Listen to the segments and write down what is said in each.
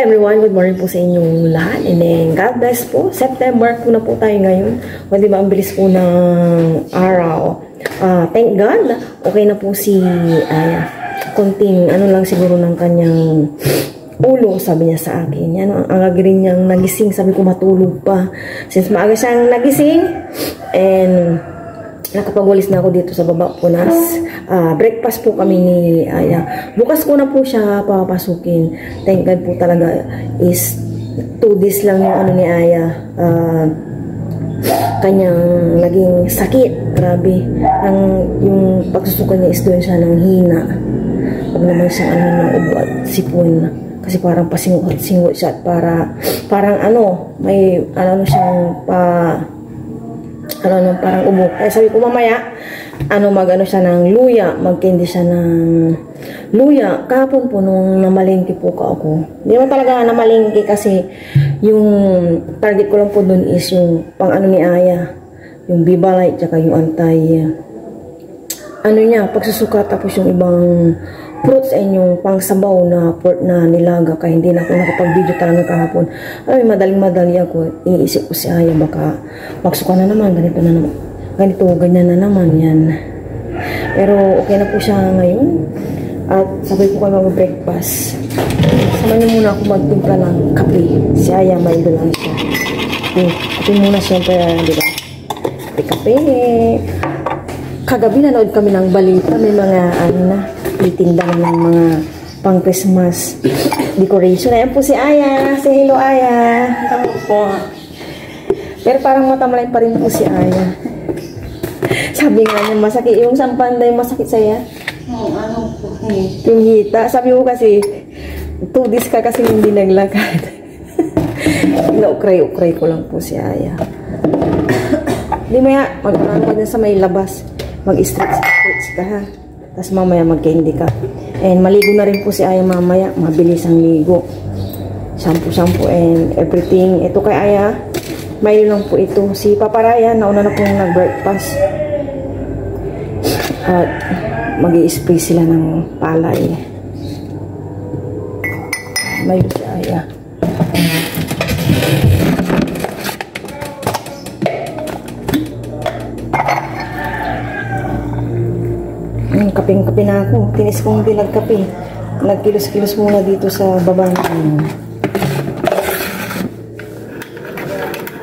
everyone, good morning po sa inyong lahat. And then, God bless po. September po na po tayo ngayon. O diba, ang bilis po ng araw. Thank God, okay na po si konting, ano lang siguro ng kanyang ulo, sabi niya sa akin. Yan, ang agarin niyang nagising, sabi ko matulog pa. Since maaga siyang nagising, and nakapagwalis na ako dito sa baba punas. Breakfast po kami ni Aya. Bukas ko na po siya papasukin. Thank God po talaga is 2 days lang yung ano ni Aya. Kanyang naging sakit. Grabe. Yung pagsusukan niya is doon siya ng hina. Huwag naman siyang ano ng ubo at sipon. Kasi parang pasingot siya at parang ano, may ano siyang parang ubo. Kaya sabi ko mamaya, mag-ano siya ng luya, mag-candy siya ng luya. Kahapon po nung namalengke po ako. Hindi naman talaga namalengke kasi yung target ko lang po dun is yung pang ano ni Aya. Yung Bibalite, tsaka yung pagsusuka, tapos yung ibang fruits and yung pangsabaw na pork na nilaga. Kaya hindi na ako nakapag-video talaga kahapon. Madaling-madali ako. Iniisip ko si Aya, baka magsuka na naman, ganyan na naman yan. Pero okay na po siya ngayon. At sabay po kayo mag-breakfast. Sama niyo muna ako magtimpla ng kape. Si Aya, may lang siya. Kape muna siyempre, di ba? Kape. Kagabi nanood kami ng balita. May mga itinda na ng mga pang Christmas decoration. Ayan po si Aya. Say hello, Aya. Hello po. Pero parang matamlay pa rin po si Aya. Sabi nga niya, masakit. Yung sampanday, masakit saya. Ano po? Yung hita. Sabi ko kasi, 2 days ka kasi hindi naglakad. Inaukray-ukray ko lang po si Aya. Hindi maya, mag-ano ka dyan sa may labas. Mag-stretch ka ha. Tapos mamaya mag-candy ka. And maligo na rin po si Aya mamaya. Mabilis ang ligo. Shampoo and everything. Ito kay Aya, may lang po ito. Si Papa Ryan, nauna na po nag-breakfast. At mag-i-spray sila ng palay. May si Aya. Kaping-kape na ako. Tinis kong hindi nagkape. Nagkilos-kilos muna dito sa baba namin.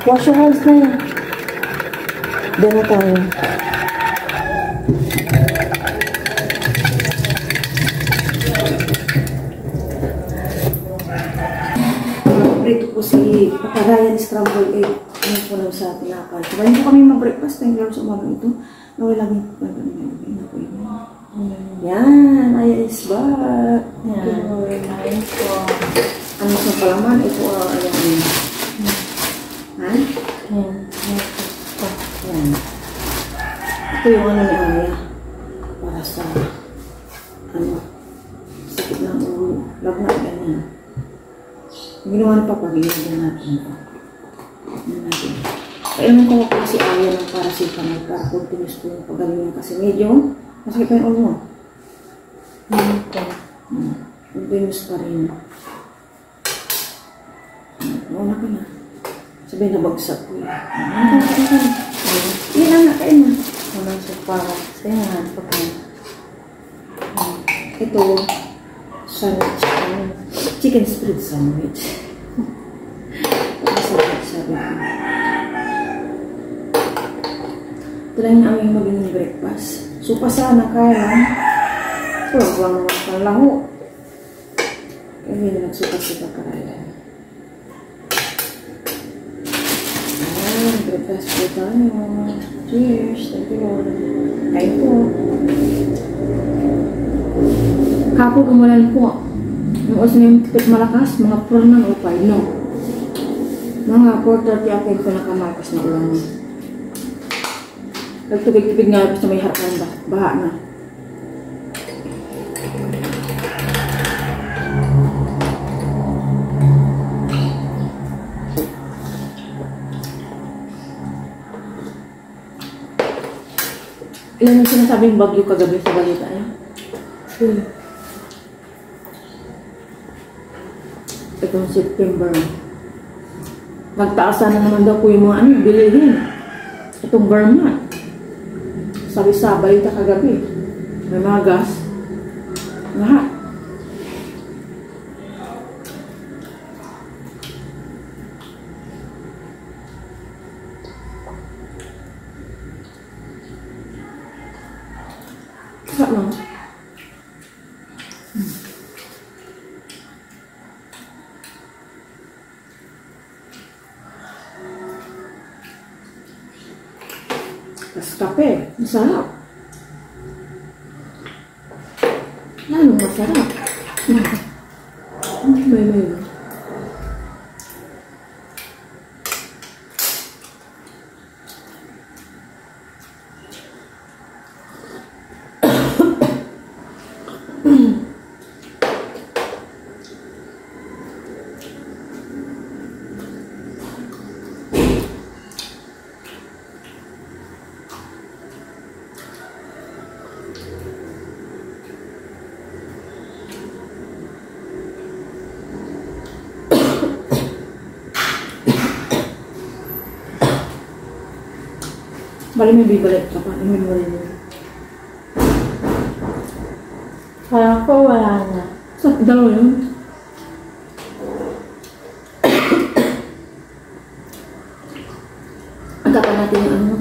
Wash your hands na yan. Doon na tayo. Prito po si Paparayan scrambled egg. Ano po lang sa tinapay. Kaya hindi po kami mag-breakfast. Thank you sa umaga ito. Naway lagi po kayo. Yan, Aya is back. Yan, kain po. Ano sa palaman? Ito, ayan. Ha? Yan. Yan. Ito yung ano ni Aya. Para sa, sakit ng ulo. Lagnat ganyan. Ginawa na papagilagyan natin ito. Kailan ko po si Aya ng paracetamol para continuous po yung pagaling niya kasi medyo masakit pa yung ulo mo. Continuous pa rin. Mauna ka na. Sabi na bagsak ko yun. Hindi na, nakain na. Walang para. Kaya nga, pagkain. Ito, sandwich. Chicken spread sandwich. Sabi ko. Ito lang yung aming magiging breakfast. So, pasana kaya. Pero, huwag naman pang laho. Kaya hindi na nagsuka-suka karaya. Breakfast po tayo. Cheers. Thank you, Lord. Kain po. Kapag umulan po. Yung oras na yung tipit malakas, mga 4 na o 5, no? Mga 4:30 ako yung pinakamakas na ulan. Nagtubig-tubig nga basta may harapan ba? Baha na. Ilan yung sinasabing bagyo kagabi sa balita niya? itong September. Nagtaasan na naman daw po yung mga bilihin. Itong Vermont. Sabi-sabay ita kagabi. May mga gas. Lahat. Saka lang. Tapos kape. Masarap. Lalong masarap. May. Bali may bibalik ka pa. Imin mo rin yun. Kaya ko wala na. Sa dalawa yun. Agatan natin yung ano.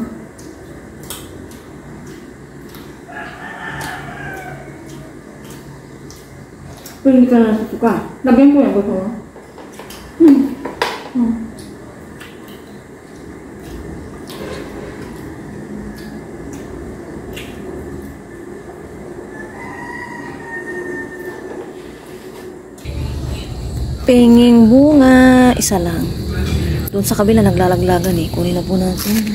Pero hindi ka na natutuka. Lagyan ko yan. Gusto mo? Penging bunga. Isa lang. Doon sa kabila naglalaglagan eh. Kunin na po natin.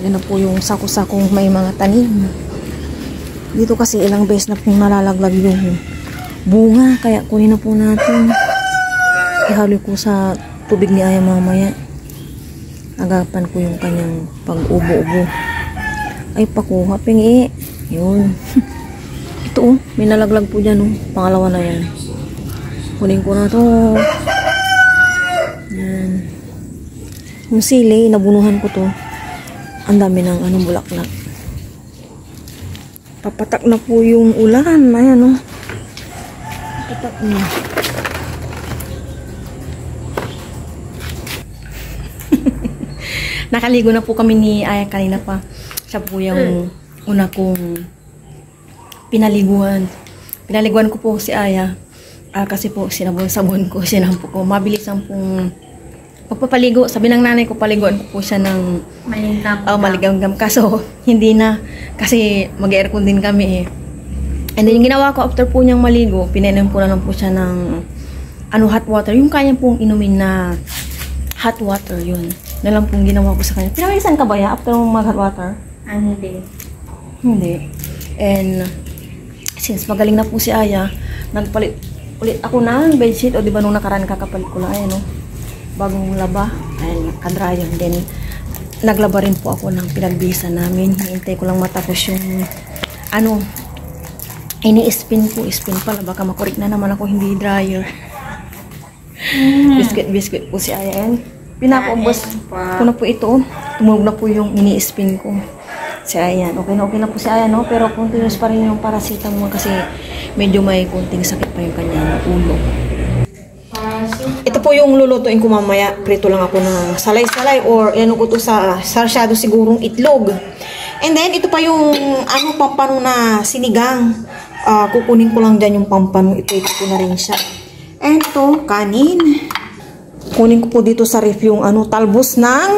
Yan na po yung sako-sakong may mga tanim. Dito kasi ilang beses na pong nalalaglag yung bunga. Kaya kunin na po natin. Ihaloy ko sa tubig ni Aya mamaya. Agapan ko yung kanyang pag-ubo-ubo. Ay, pakuha. Pengi. Yun. Ito oh. May nalaglag po dyan oh. Pangalawa na yan. Kunin ko na to. Yan. Yung sili, nabunuhan ko to. Ang dami ng anong bulaklak. Papatak na po yung ulan. Ayan o. Papatak na. Nakaligo na po kami ni Aya kanina pa. Siya po yung una kong pinaliguan. Pinaliguan ko po si Aya. Kasi po sinabon-sabon ko. Sinampo ko. Mabilis ang pong pagpapaligo. Sabi ng nanay ko, paliguan ko po siya ng maligamgam. Kaso, hindi na. Kasi mag-aircon din kami eh. And then, yung ginawa ko, after po niyang maligo, pinainom po na lang po siya ng hot water. Yung kanya pong inumin na hot water, yun. Na lang pong ginawa ko sa kanya. Pinawisan ka ba ya after mag-hot water? Hindi. Hindi. And, since magaling na po si Aya, nagpalit ulit ako ng bedsheet. O diba nung nakaraan kakapalit ko lang, ayan o. Bagong laba. Ayan, nakadryan. Then, naglaba rin po ako ng pinagbisa namin. Hintay ko lang matapos yung ini-spin ko. Spin pala. Baka makurik na naman ako, hindi dryer. Biscuit po si Aya. Ayan. Pinapaubos ko na po ito. Tumunog na po yung ini-spin ko. Si Aya. Okay na po si Aya, no? Pero continuous pa rin yung paracetamol kasi medyo may kunting sakit pa yung kanyang ulo. Ito po yung lulutuin ko mamaya. Prito lang ako ng salay-salay or ano ko to sa sarsyado sigurong itlog. And then, ito pa yung pampano na sinigang. Kukunin ko lang dyan yung pampano. Ito ko na rin siya. And ito, kanin. Kunin ko po dito sa ref yung talbos ng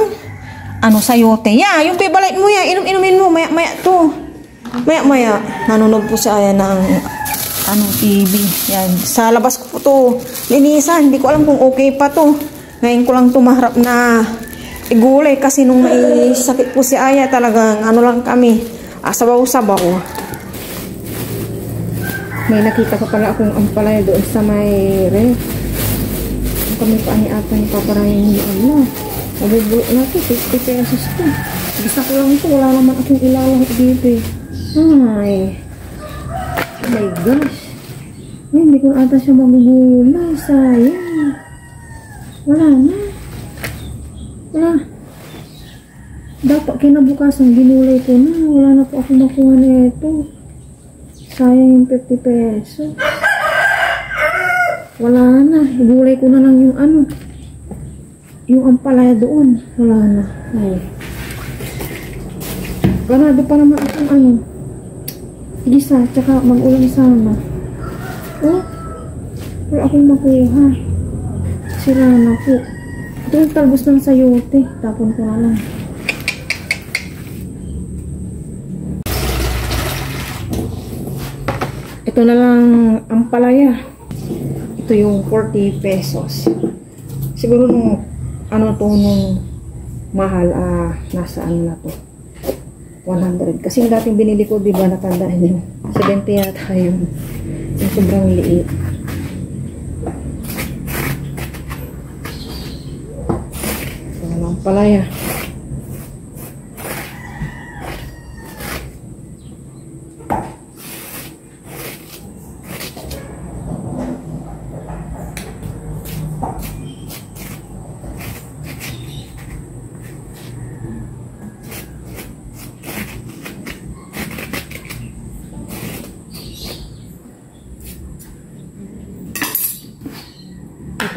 sayote. Yeah, yung favorite mo yan. Inumin mo. Maya to. Maya. Nanonood po si Aya ng TV. Yan. Sa labas ko po to linisan. Hindi ko alam kung okay pa to. Ngayon ko lang tumaharap na igulay kasi nung may sakit po si Aya talagang lang kami. Sabaw-sabaw. May nakita ka pala akong ampalaya doon sa may ref. Kami pa ni ata ni paparayan ni Allah. Nabubulok na ito. 50 pesos to. Basta ko lang ito. Wala naman akong ilalang dito eh. Ay. Oh my gosh. Ay, hindi ko ata siya magugulay. Sayang. Wala na. Wala. Dapat kinabukasan, ginulay ko na. Wala na po ako makuha na ito. Sayang yung 50 pesos. Wala na. Gulay ko na lang yung ano. Yung ampalaya doon. Wala na. Ay. Ganado pa naman akong ano. Igisa. Tsaka mag-ulam sana. Oh. Wala akong makuha. Sira na po. Ito yung talbos ng sayote. Tapon ko na lang. Ito na lang ang palaya. Ito yung 40 pesos. Siguro nung ano to nung mahal, nasa ano na to 100. Kasi yung dating binili ko, diba natandaan nyo, 70 yata yung sobrang liit. Ito na lang palaya.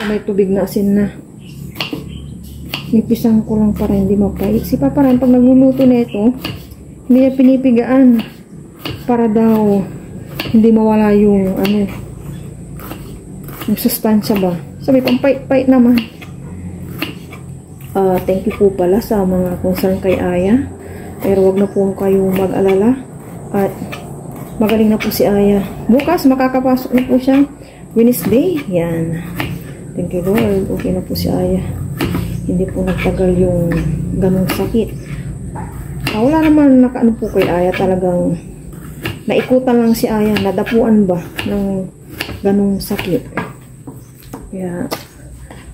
May tubig na asin na. Nipisan ko lang para hindi mapait. Si Papa rin, pag nagluluto na ito, hindi niya pinipigaan. Para daw, hindi mawala yung, ano, yung sustansya ba. Sabi, pang pait-pait naman. Thank you po pala sa mga concern kay Aya. Pero wag na po kayo mag-alala. At magaling na po si Aya. Bukas, makakapasok na po siya. Wednesday. Yan. Thank you Lord. Okay na po si Aya. Hindi po nagtagal yung ganong sakit. Wala naman nakaano po kay Aya. Talagang naikutan lang si Aya. Nadapuan ba ng ganong sakit. Kaya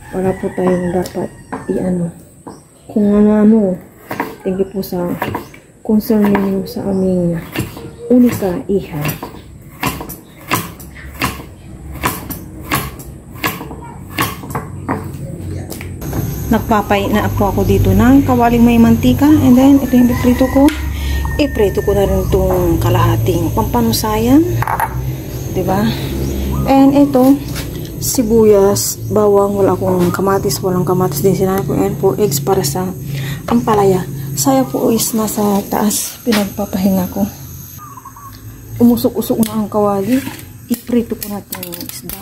wala po tayong dapat i-ano. Kung ano-ano. Thank you po sa concern ninyo sa aming unika iha. Nagpapait na ako dito ng kawaling may mantika. And then, ito yung iprito ko. Iprito ko na rin itong kalahating pampanusayan. Diba? And ito, sibuyas, bawang, wala akong kamatis, walang kamatis din sinabi ko. And 4 eggs para sa ampalaya. Saya po is nasa taas. Pinagpapahinga ko. Umusok-usok na ang kawali. Iprito ko na itong isda.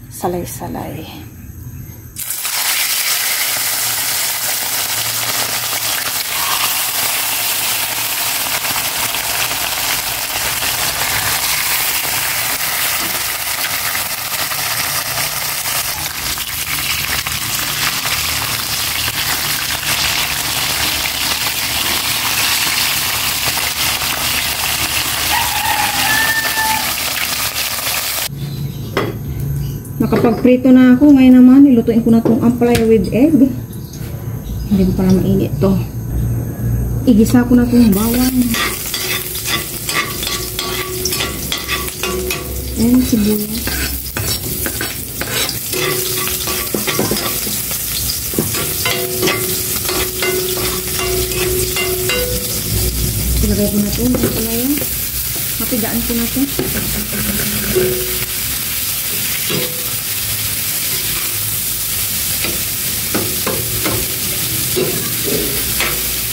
Salay-salay. Nakapagprito na ako. Ngayon naman, ilutuin ko na itong ampalaya with egg. Hindi ko pala mainit to. Igisa ko na itong bawang. And sibuyas. Ilagay ko na ito. Ampalaya. Mapigaan ko na ito.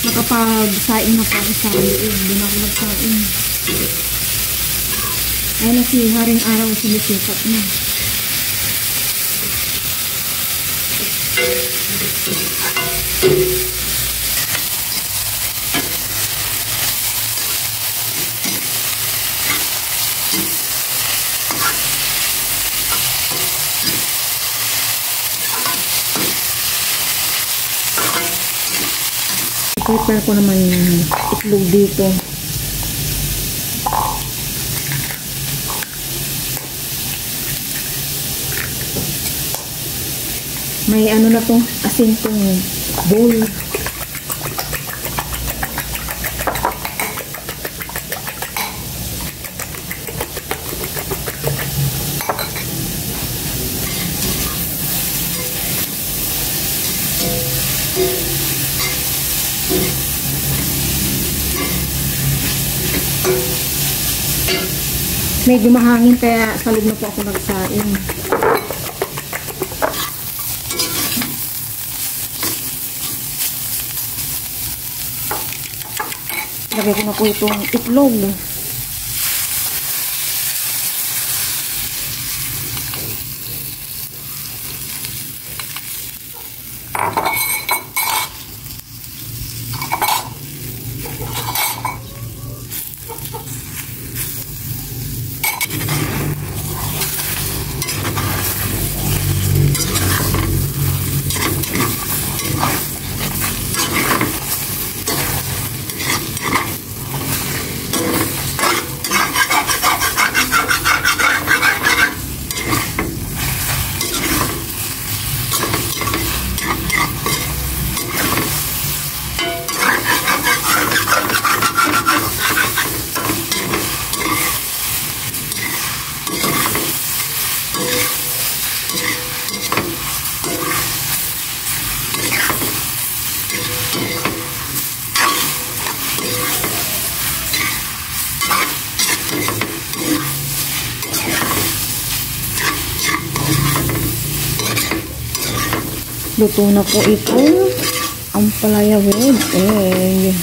Nakapag-saing na po ako sa loob. Doon ako nagsaing. Ayun na si Haring Araw, sumisikat na. Prepare ko naman yung itlog dito. May ano na to, asin tong bowl. Medyo mahangin kaya sa loob na po ako nagsain. Lagay ko na po itong itlog. Luto na po ito. Ang palaya with egg.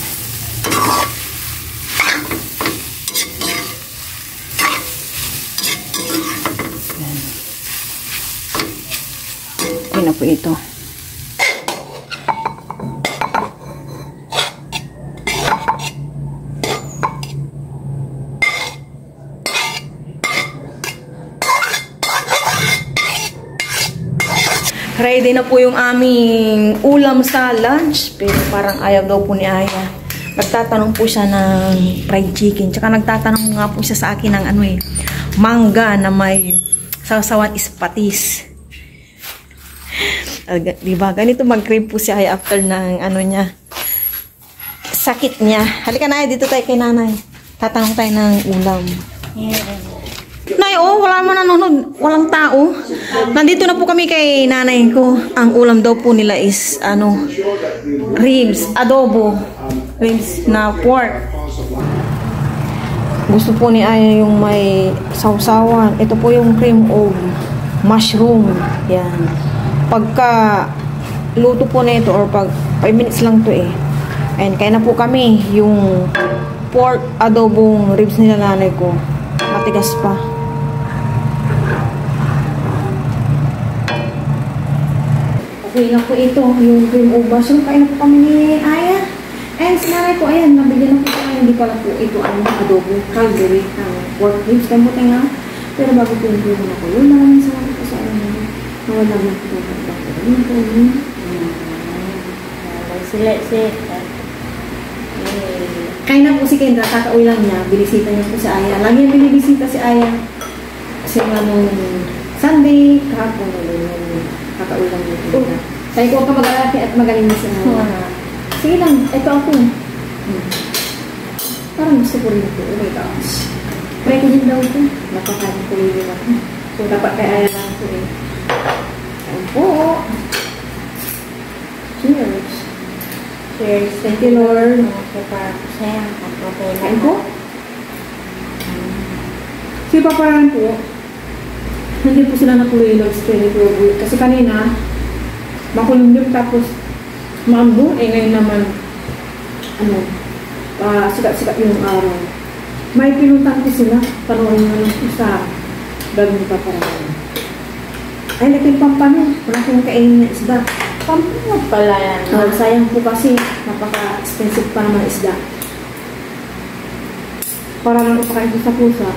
Okay na po ito. Ready na po yung aming ulam sa lunch. Pero parang ayaw daw po ni Aya. Nagtatanong po siya ng fried chicken. Tsaka nagtatanong nga po siya sa akin ng mangga na may sausawan is patis. Diba? Ganito mag-crave po si Aya after ng niya. Sakit niya. Halika na, dito tayo kay nanay. Tatanong tayo ng ulam. Nay, wala man nanonood. Walang tao. Nandito na po kami kay nanay ko. Ang ulam daw po nila is, ribs, adobo. Ribs na pork. Gusto po ni Aya yung may sausawan. Ito po yung cream of mushroom. Yan. Pagka luto po na ito, or pag 5 minutes lang to And kaya na po kami yung pork adobong ribs nila nanay ko. Matigas pa. Okay na po ito, yung cream of mushroom. Kain na po kami ni Aya. And sinanay ko, ayan, nabigyan na po kami. Hindi pala po ito adobo, calderate ng pork ribs. Kamutin nga. Pero bago po yung cream na po, yun naman sa mga po sa nawalag na po. Kain na po si Kendra, kakauwi lang niya. Binisita niya po si Aya. Lagi niya binibisita si Aya. Kasi nga nung Sunday, kahapon, kakauwi lang niya. Sabi ko, huwag ka mag-alaki at magaling na siya. Sige lang, ito ako. Parang gusto ko rin ito. Okay, tapos. Try ko din daw ito. Napakain ko rin ako. So, dapat kay Aya lang ito Ayan po. Cheers. Cheers. Thank you, Lord. Kain po. Si Paparan po, hindi po sila nakuloy-log-stay kasi kanina, makulimlim tapos maambong, ngayon naman, sikat-sikat yung araw. May pinuntan ko sila, panoorin nga lang po sa vlog ni Paparan. Ay, nagpilpampano. Wala kong kainin na isda. Pampano pala yan. Sayang po kasi, napaka-expensive pa naman isda. Para lang ipakain ko sa pusa.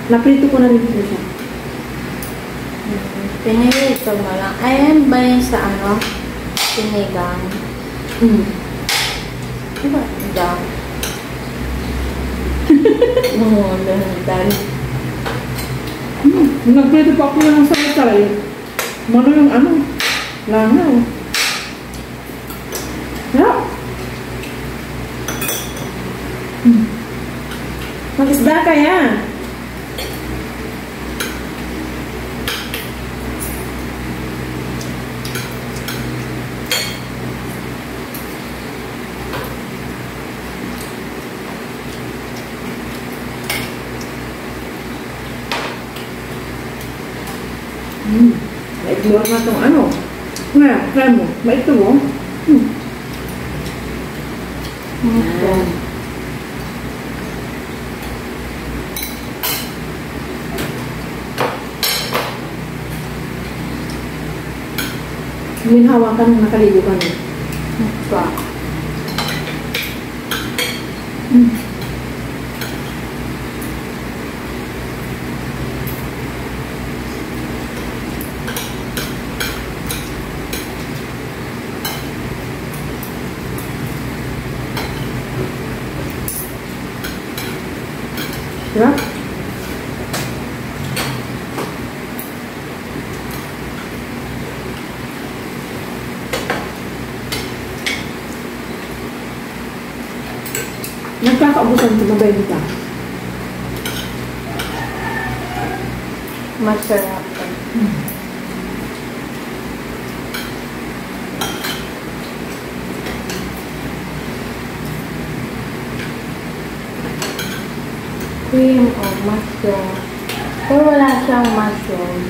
Naprito ko na rin po siya. Pinilito mo lang. Ayan ba yun sa sinigang? Diba? Daw. Dahan. Nagprito pa ako ng salay. Mano yung langaw. Yeah. Mag-isda kaya. Maitlog na itong ano. Nga, try mo. Maitlog mo. Okay. Minhawa ka nung nakaligo ka na. Okay. Sarap. Nagkakaubusan ito, mabay ka. Masarap. Cream of mushroom. Pero wala siyang mushroom.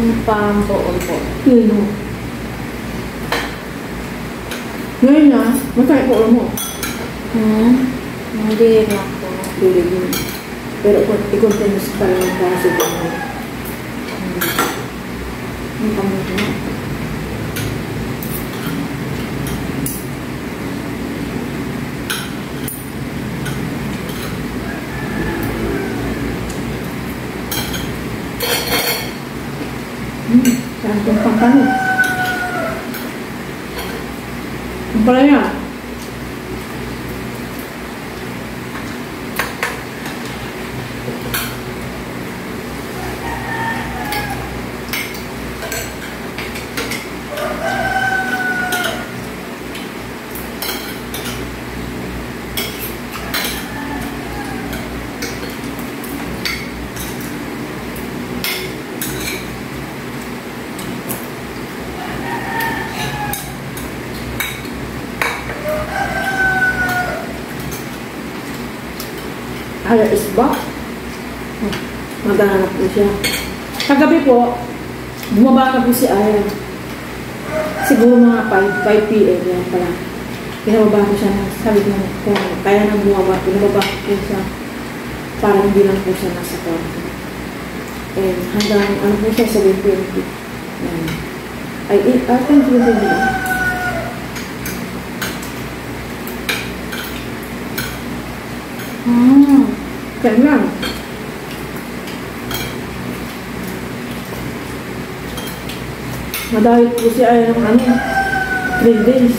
Yung pang-buol po. Yun o. Ngayon na, masakit po mo. Hindi na po. Dili yun. Pero i-continuous pa lang kasi gano'n. Ang kamay mo. Saan itong pangkano? Ang pala niya. Hala is ba? Maghanap po siya. Kagabi po, bumaba na po si Aya. Siguro mga 5 p.m. yan pala. Pinababa ko siya. Sabi ko kung kaya nang bumaba, pinababa ko siya para hindi lang po siya nasa kwarto. And hanggang ano po siya, 7:20. Ay, thank you din ba? Kaya lang. Madahil po siya ay ng 3 days.